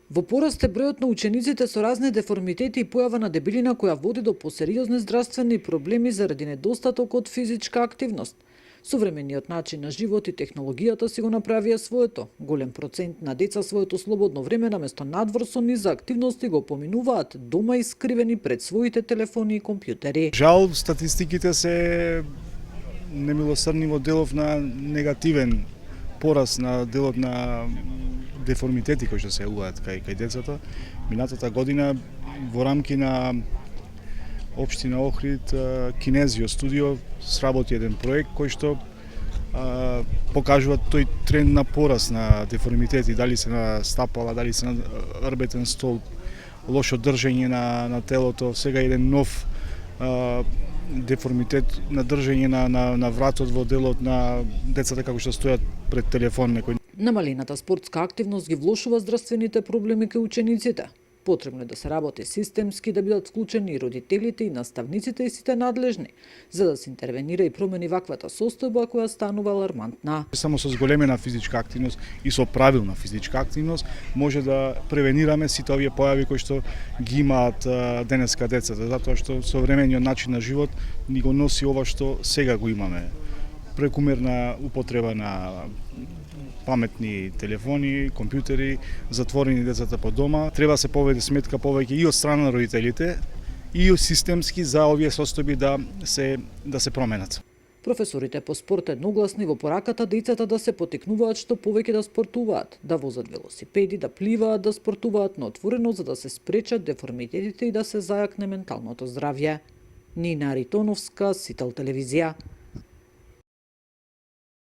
Во пораст е бројот на учениците со разни деформитети и појава на дебелина која води до посериозни здравствени проблеми заради недостаток од физичка активност. Современиот начин на живот и технологијата си го направија своето. Голем процент на деца своето слободно време наместо надвор со низа активности го поминуваат дома искривени пред своите телефони и компјутери. Жал, статистиките се немилосрдниво делов на негативен пораст на делот на деформитети кои што се јавуваат кај децата. Минатата година во рамки на Општина Охрид Кинезио студио сработи еден проект кој што покажува тој тренд на пораст на деформитети, дали се на стапала, дали се на рбетен стол, лошо држење на телото, сега еден нов деформитет на држење на вратот во делот на децата како што стојат пред телефон некој. Намалената спортска активност ги влошува здравствените проблеми кај учениците. Потребно е да се работи системски, да бидат вклучени и родителите, и наставниците, и сите надлежни, за да се интервенира и промени ваквата состојба која станува алармантна. Само со зголемена физичка активност и со правилна физичка активност може да превенираме сите овие појави кои што ги имаат денеска децата, затоа што современиот начин на живот ни го носи ова што сега го имаме. Прекумерна употреба на паметни телефони, компјутери, затворени децата по дома. Треба се поведе сметка повеќе и од страна на родителите и системски за овие состојби да се променат. Професорите по спорт едногласни во пораката децата да се поттикнуваат што повеќе да спортуваат, да возат велосипеди, да пливаат, да спортуваат на отворено за да се спречат деформитетите и да се зајакне менталното здравје. Нина Ритоновска, Сител телевизија.